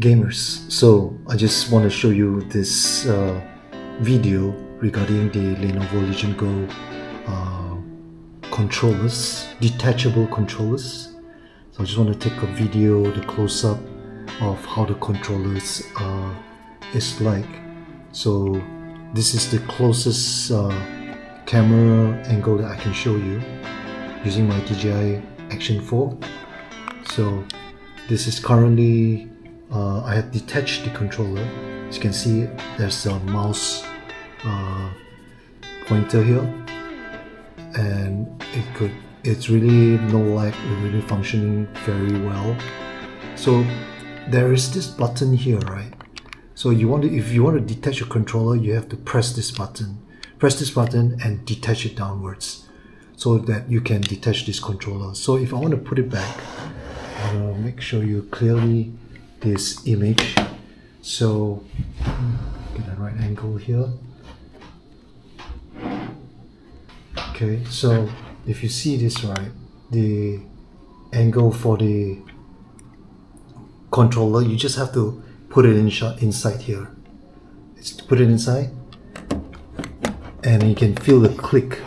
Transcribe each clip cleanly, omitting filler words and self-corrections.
gamers. So I just want to show you this video regarding the Lenovo Legion Go controllers, detachable controllers. So I just want to take a video, the close-up of how the controllers is like. So this is the closest camera angle that I can show you using my DJI Action 4. So this is currently I have detached the controller. As you can see, there's a mouse pointer here, and it's really no lag, really functioning very well. So there is this button here, right? So if you want to detach your controller, you have to press this button and detach it downwards so that you can detach this controller. So if I want to put it back, I'm going to show you clearly this image. So get a right angle here. Okay, so if you see this right, the angle for the controller, you just have to put it inside here. Put it inside, and you can feel the click.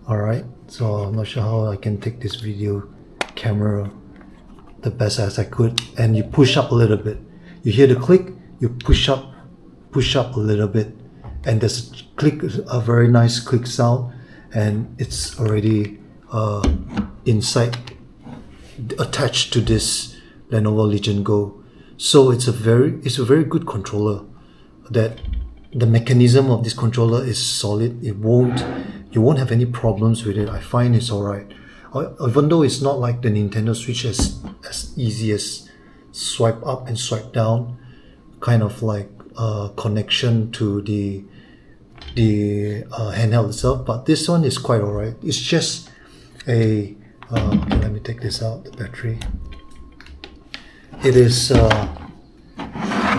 Alright, so I'm not sure how I can take this video camera the best as I could, and you push up a little bit. You hear the click, you push up a little bit, and there's a click, a very nice click sound, and it's already inside, attached to this Lenovo Legion Go. So it's a very good controller. That the mechanism of this controller is solid. You won't have any problems with it. I find it's alright. Even though it's not like the Nintendo Switch as easy as swipe up and swipe down, kind of like connection to the handheld itself, but this one is quite alright. It's just a okay, let me take this out, the battery. It is a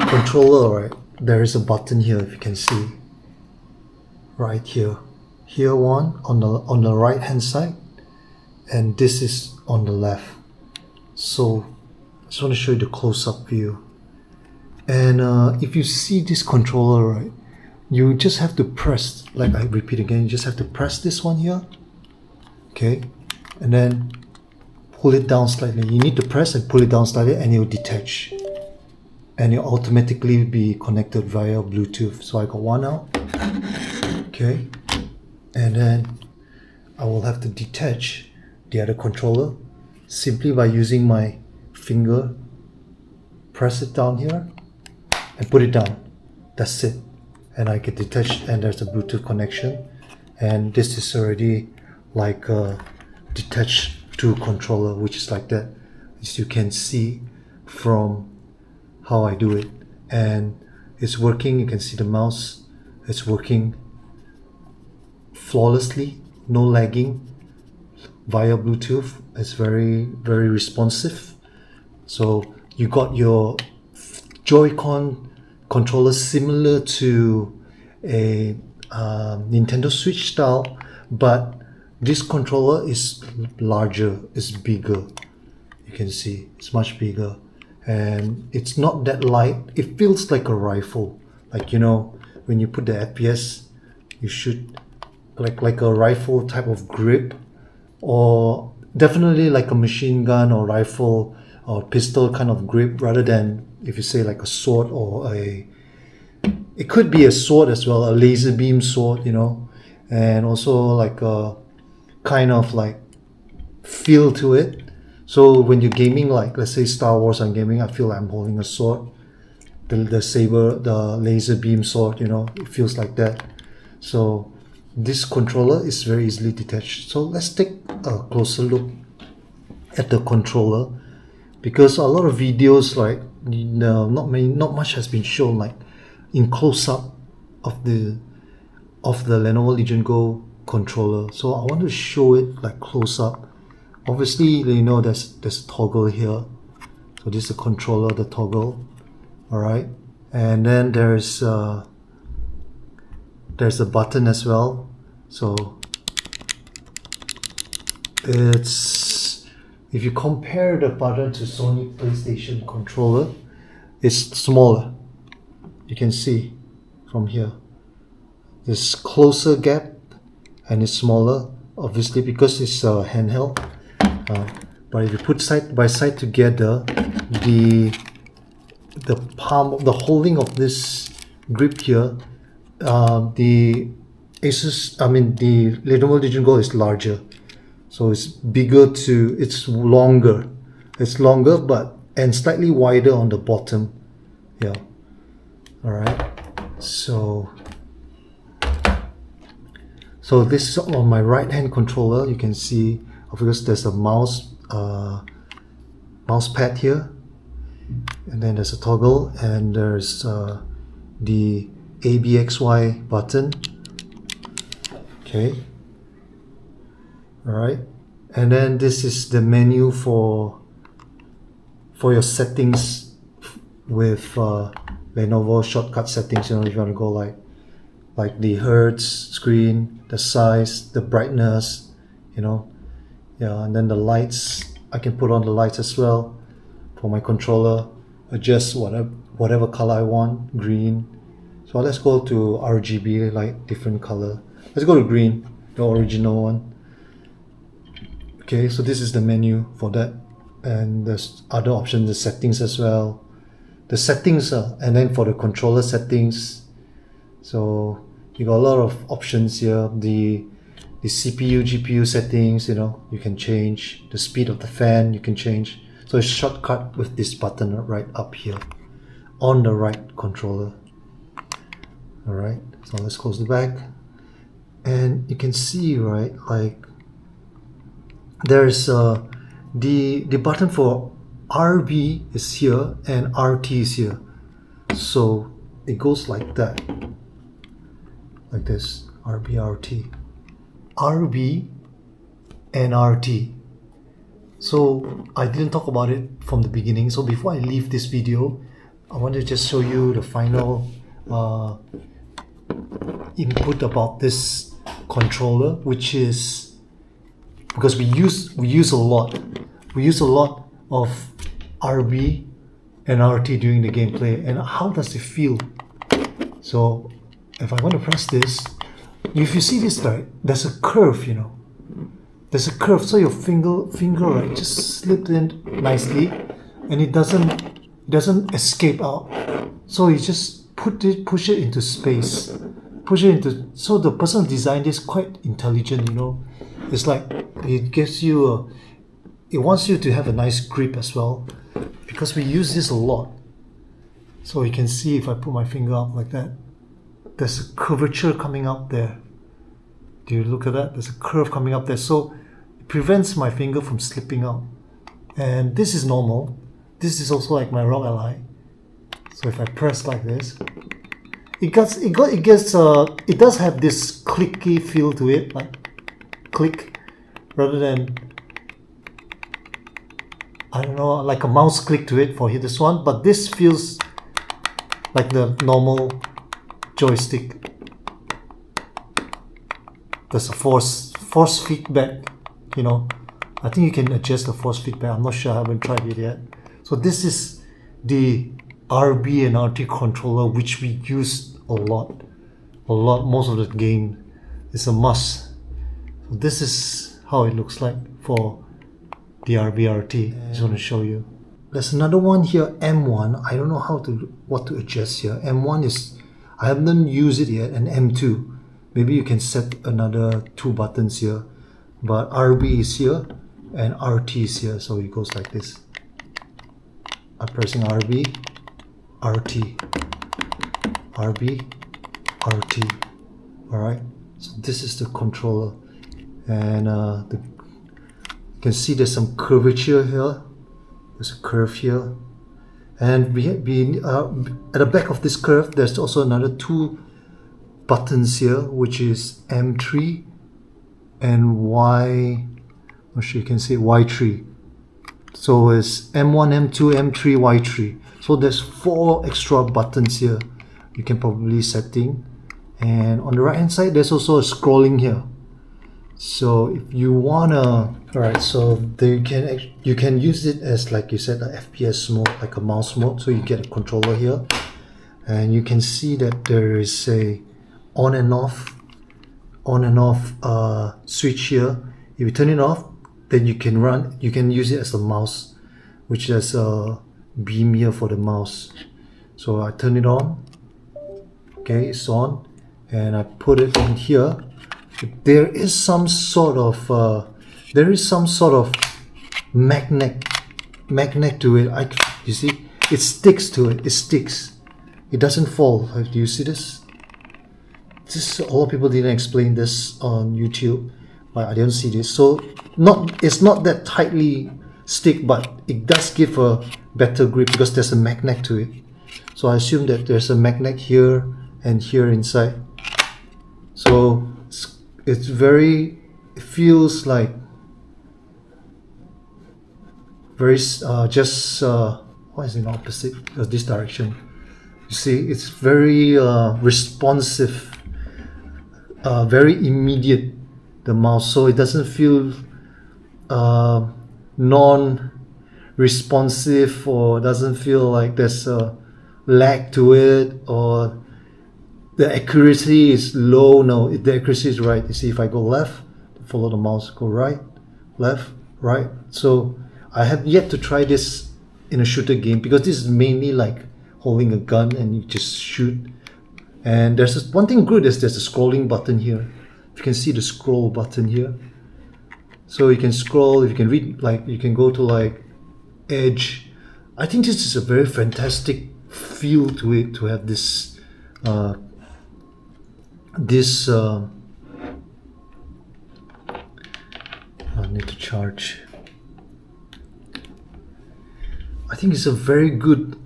controller, right? There is a button here, if you can see, right here. Here one on the right hand side, and this is on the left. So I just want to show you the close-up view. And if you see this controller, right, you just have to press, like I repeat again, you just have to press this one here, okay, and then pull it down slightly. You need to press and pull it down slightly, and it will detach, and you'll automatically be connected via Bluetooth. So I got one out, okay, and then I will have to detach the other controller simply by using my finger, press it down here and put it down. That's it, and I get detached, and there's a Bluetooth connection, and this is already like a detached to controller, which is like that, as you can see from how I do it. And it's working. You can see the mouse, it's working flawlessly, no lagging via Bluetooth. It's very responsive. So you got your Joy-Con controller similar to a Nintendo Switch style, but this controller is larger, it's bigger. You can see it's much bigger, and it's not that light. It feels like a rifle, like, you know, when you put the FPS, you shoot like a rifle type of grip, or definitely like a machine gun or rifle or pistol kind of grip, rather than if you say like a sword, or it could be a sword as well, a laser beam sword, you know, and also like a kind of like feel to it. So when you're gaming, like let's say Star Wars, I'm gaming, I feel like I'm holding a sword, the saber, the laser beam sword, you know, it feels like that. So this controller is very easily detached. So let's take a closer look at the controller, because a lot of videos, like, you know, not much has been shown like in close-up of the Lenovo Legion Go controller. So I want to show it like close-up. Obviously, you know, there's a toggle here. So this is the controller, the toggle, all right, and then there's a button as well. So it's, if you compare the button to Sony PlayStation controller, is smaller. You can see from here. There's closer gap and it's smaller, obviously because it's handheld. But if you put side by side together, the palm, the holding of this grip here, the Lenovo Legion Go is larger, so it's bigger it's longer, but and slightly wider on the bottom. Yeah. All right. So this is on my right hand controller. You can see, of course, there's a mouse pad here, and then there's a toggle, and there's the ABXY button. Okay. All right, and then this is the menu for your settings with Lenovo shortcut settings. You know, if you want to go like the hertz, screen, the size, the brightness, you know, yeah, and then the lights. I can put on the lights as well for my controller. Adjust whatever color I want, green. So let's go to RGB, like different color. Let's go to green, the original one. Okay, so this is the menu for that, and there's other options, the settings as well. The settings, and then for the controller settings. So you got a lot of options here. The CPU, GPU settings, you know, you can change. The speed of the fan, you can change. So it's shortcut with this button right up here on the right controller. All right, so let's close the back, and you can see, right, like there's the button for RB is here and RT is here. So it goes like that, like this, RB, RT, RB and RT. So I didn't talk about it from the beginning. So before I leave this video, I want to just show you the final input about this controller, which is because we use a lot of RB and RT during the gameplay. And how does it feel? So if I want to press this, if you see this, right, there's a curve, you know. There's a curve, so your finger right just slipped in nicely, and it doesn't escape out. So you just push it into space, so the person who designed this quite intelligent, you know. It's like it gives you it wants you to have a nice grip as well, because we use this a lot. So you can see if I put my finger up like that, there's a curvature coming up there. Do you look at that? There's a curve coming up there, so it prevents my finger from slipping out. And this is normal. This is also like my Rock Ally. So if I press like this, it does have this clicky feel to it, like click, rather than, I don't know, like a mouse click to it for this one. But this feels like the normal joystick. There's a force feedback, you know. I think you can adjust the force feedback. I'm not sure, I haven't tried it yet. So this is the RB and RT controller, which we use a lot. Most of the game is a must. So this is how it looks like for the RB RT. I just want to show you. There's another one here, M1. I don't know what to adjust here. M1 is, I haven't used it yet, and M2. Maybe you can set another 2 buttons here, but RB is here and RT is here, so it goes like this. I'm pressing RB, RT, RB, RT. Alright, so this is the controller, and you can see there's some curvature here. There's a curve here, and at the back of this curve, there's also another 2 buttons here, which is M3 and Y. I'm sure you can see Y3. So it's M1, M2, M3, Y3. So there's 4 extra buttons here you can probably setting. And on the right hand side, there's also a scrolling here. So if you wanna, all right, so you can use it as, like you said, a FPS mode, like a mouse mode. So you get a controller here, and you can see that there is a on and off switch here. If you turn it off, then you can use it as a mouse, which is a beam here for the mouse. So I turn it on. Okay, it's on, and I put it in here. There is some sort of magnet to it. You see, it sticks to it. It sticks. It doesn't fall. Do you see this? A lot of people didn't explain this on YouTube, but I didn't see this. So it's not that tightly stick, but it does give a better grip because there's a magnet to it. So I assume that there's a magnet here and here inside. So it feels like very what is in opposite of this direction? You see, it's very responsive, very immediate, the mouse, so it doesn't feel non-responsive, or doesn't feel like there's a lag to it, or the accuracy is low. No, the accuracy is right. You see, if I go left, follow the mouse, go right, left, right. So I have yet to try this in a shooter game, because this is mainly like holding a gun and you just shoot. And there's one thing good is there's a scrolling button here. You can see the scroll button here. So you can scroll, if you can read, like you can go to like edge. I think this is a very fantastic feel to it, to have this I need to charge. I think it's a very good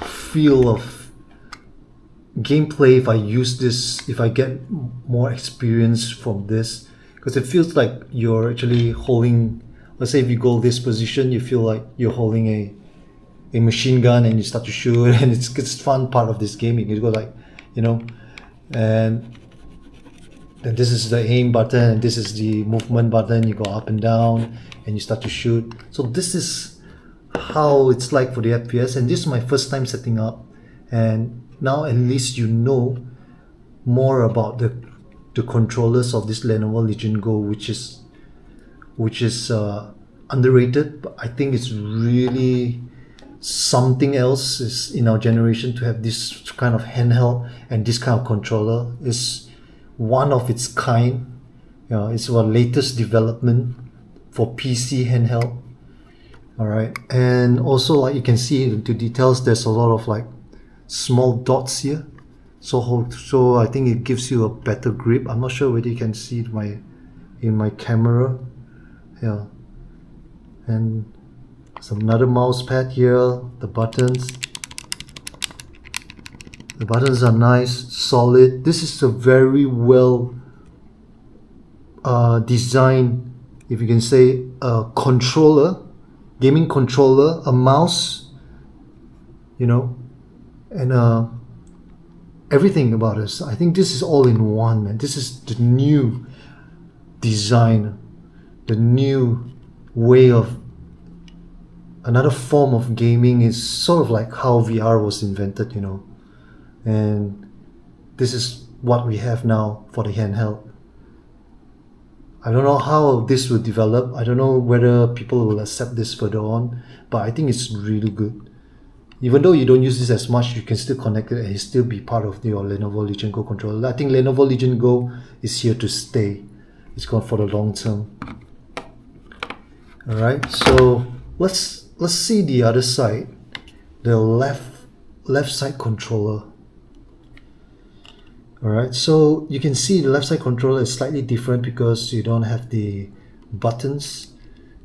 feel of gameplay if I use this, if I get more experience from this, because it feels like you're actually holding, let's say if you go this position, you feel like you're holding a machine gun and you start to shoot, and it's fun part of this game. You can go like, you know, and then this is the aim button, and this is the movement button. You go up and down and you start to shoot. So this is how it's like for the FPS, and this is my first time setting up, and now at least you know more about the controllers of this Lenovo Legion Go, which is underrated, but I think it's really something else is in our generation to have this kind of handheld, and this kind of controller is one of its kind. You know, it's our latest development for PC handheld. All right, and also like you can see into details, there's a lot of like small dots here. So I think it gives you a better grip. I'm not sure whether you can see it in my camera. Yeah, and some another mouse pad here. The buttons are nice, solid. This is a very well designed, if you can say, controller, gaming controller, a mouse, you know, and everything about this. I think this is all in one, man. This is the new design, the new way of another form of gaming. Is sort of like how VR was invented, you know, and this is what we have now for the handheld. I don't know how this will develop. I don't know whether people will accept this further on, but I think it's really good. Even though you don't use this as much, you can still connect it and it still be part of your Lenovo Legion Go controller. I think Lenovo Legion Go is here to stay. It's gone for the long term. Alright, so let's see the other side, the left side controller. Alright, so you can see the left side controller is slightly different because you don't have the buttons.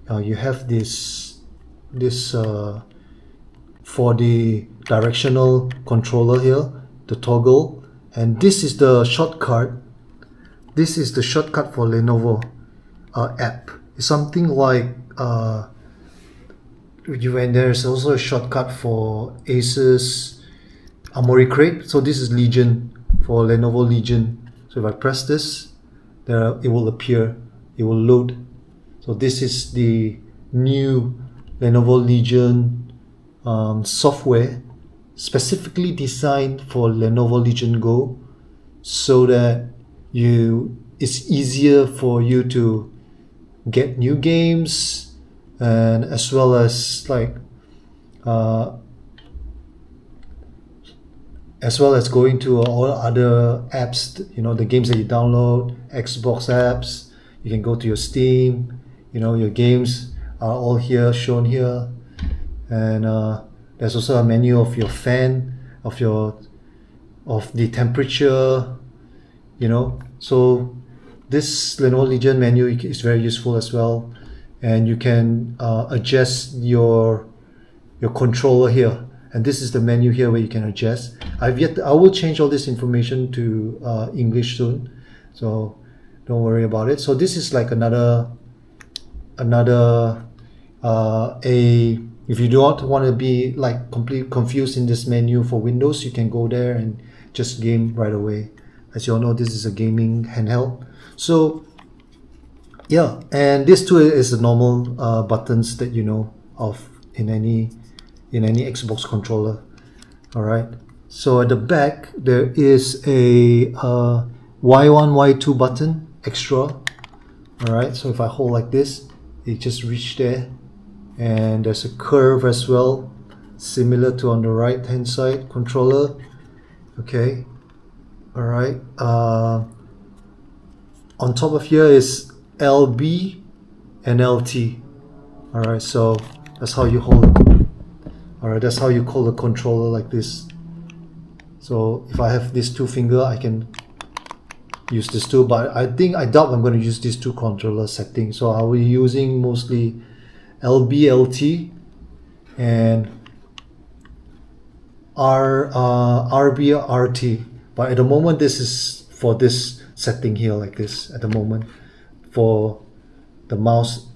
You have this for the directional controller here, the toggle, and this is the shortcut. This is the shortcut for Lenovo app. It's something like and there's also a shortcut for Asus Armoury Crate. So this is Legion, for Lenovo Legion. So if I press this, there it will appear, it will load. So this is the new Lenovo Legion software specifically designed for Lenovo Legion Go, so that it's easier for you to get new games, and as well as going to all other apps, the games that you download, Xbox apps. You can go to your Steam, your games are all here, shown here. And there's also a menu of your fan, of the temperature, so this Lenovo Legion menu is very useful as well. And you can adjust your controller here, and this is the menu here where you can adjust. I will change all this information to English soon, so don't worry about it. So this is like another if you don't want to be like completely confused in this menu for Windows, you can go there and just game right away. As you all know, this is a gaming handheld. So yeah, and this too is the normal buttons that you know of in any Xbox controller. All right. So at the back there is a Y1, Y2 button extra. All right. So if I hold like this, it just reach there, and there's a curve as well, similar to on the right hand side controller. Okay. All right. On top of here is LB and LT. All right. So that's how you hold it. All right. That's how you call the controller, like this. So if I have this two finger, I can use this two, but I doubt I'm going to use these two controller settings. So I will be using mostly LB, LT, and RB, RT. But at the moment, this is for this setting here, like this. At the moment, for the mouse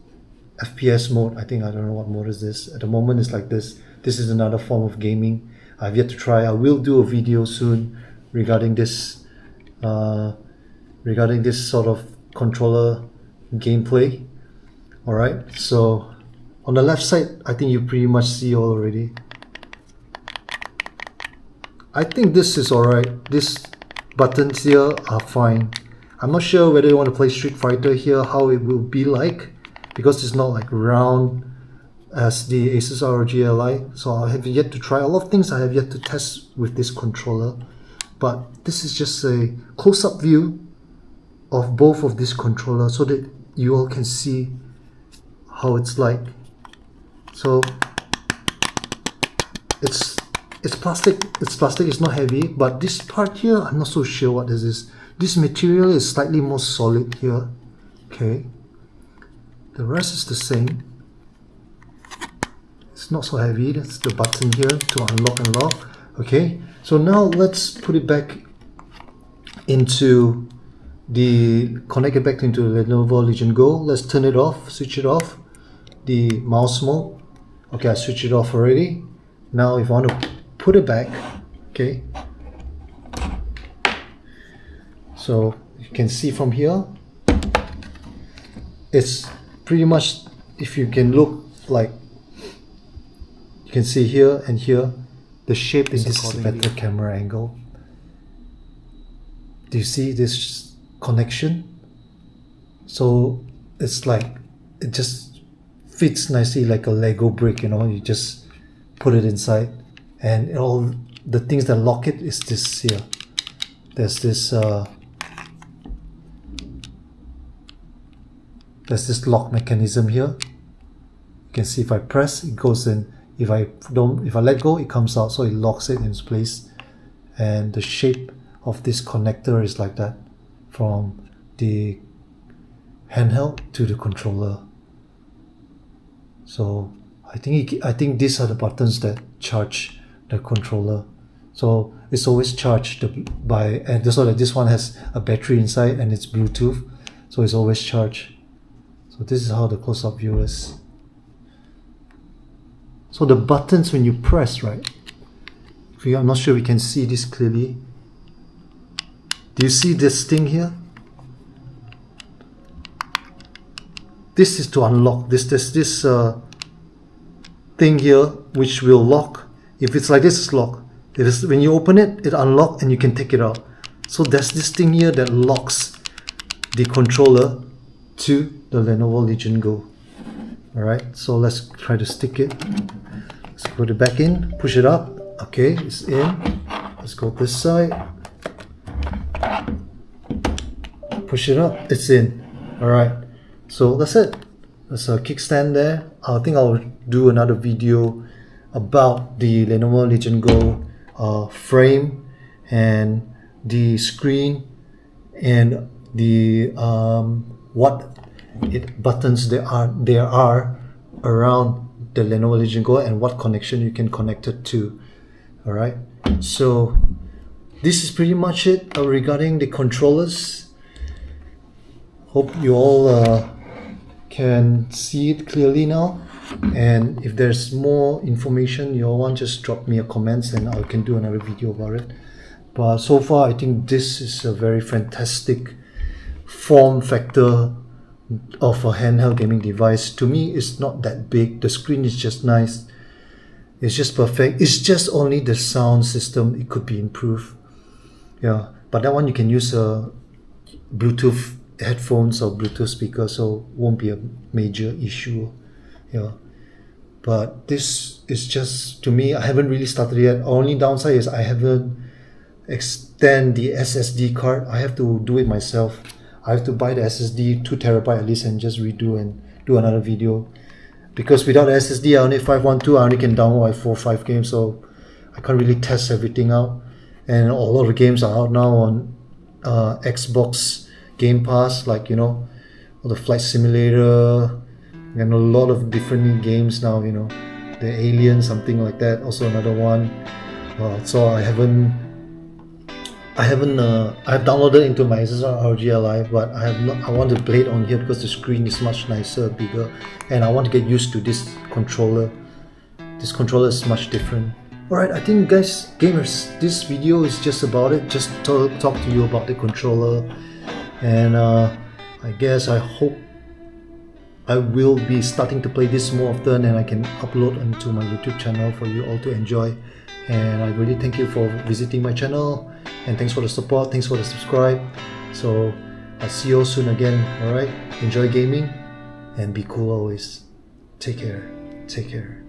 FPS mode, I don't know what mode is this. At the moment, it's like this. This is another form of gaming. I've yet to try. I will do a video soon regarding this sort of controller gameplay. All right. So on the left side, I think you pretty much see already. I think this is alright. These buttons here are fine. I'm not sure whether you want to play Street Fighter here, how it will be like, because it's not like round as the Asus ROG Ally. So I have yet to try. A lot of things I have yet to test with this controller, but this is just a close-up view of both of these controllers so that you all can see how it's like. So it's plastic. It's not heavy, but this part here, I'm not so sure what this is. This material is slightly more solid here. Okay, the rest is the same. It's not so heavy. That's the button here to unlock and lock. Okay, so now let's put it back into connect it back into the Lenovo Legion Go. Let's turn it off, switch it off, the mouse mode. Okay, I switched it off already. Now if I want to put it back, okay, so you can see from here, it's pretty much, if you can look, like you can see here and here, the shape is this better camera angle. Do you see this connection? So it's like, it just fits nicely like a Lego brick, you just put it inside, and all the things that lock it is this here. There's this lock mechanism here. You can see if I press, it goes in. If I let go, it comes out, so it locks it in place. And the shape of this connector is like that, from the handheld to the controller. So I think these are the buttons that charge the controller. So it's always charged and so that this one has a battery inside and it's Bluetooth, so it's always charged. So this is how the close-up view is. So the buttons, when you press, right? I'm not sure we can see this clearly. Do you see this thing here? this is to unlock this thing here, which will lock. If it's like this, it's locked. If it's, when you open it, it unlocks and you can take it out. So there's this thing here that locks the controller to the Lenovo Legion Go. Alright, so let's try to stick it. Let's put it back in, push it up. Okay, it's in. Let's go this side. Push it up, it's in. Alright, so that's it. There's a kickstand there. I think I'll do another video about the Lenovo Legion Go frame and the screen and the what buttons there are around the Lenovo Legion Go and what connection you can connect it to. Alright, so this is pretty much it regarding the controllers. Hope you all can see it clearly now, and if there's more information you all want, just drop me a comments and I can do another video about it. But so far I think this is a very fantastic form factor of a handheld gaming device. To me, it's not that big. The screen is just nice. It's just perfect. It's just only the sound system. It could be improved. Yeah, but that one you can use a Bluetooth headphones or Bluetooth speaker, so won't be a major issue. Yeah, but this is just, to me, I haven't really started yet. Only downside is I haven't extend the SSD card. I have to do it myself. I have to buy the SSD 2 terabyte at least and just redo and do another video, because without the SSD I only 512, I only can download like 4 or 5 games, so I can't really test everything out. And a lot of games are out now on Xbox Game Pass, like, you know, the Flight Simulator and a lot of different games now, you know, the Alien, something like that, also another one. So I've downloaded into my ROG Ally, but I want to play it on here because the screen is much nicer, bigger, and I want to get used to this controller. This controller is much different. Alright, I think, guys, gamers, this video is just about it. Just to talk to you about the controller, and I guess I hope I will be starting to play this more often and I can upload onto my YouTube channel for you all to enjoy. And I really thank you for visiting my channel, and thanks for the support, thanks for the subscribe. So I'll see you all soon again. Alright, enjoy gaming and be cool always. Take care.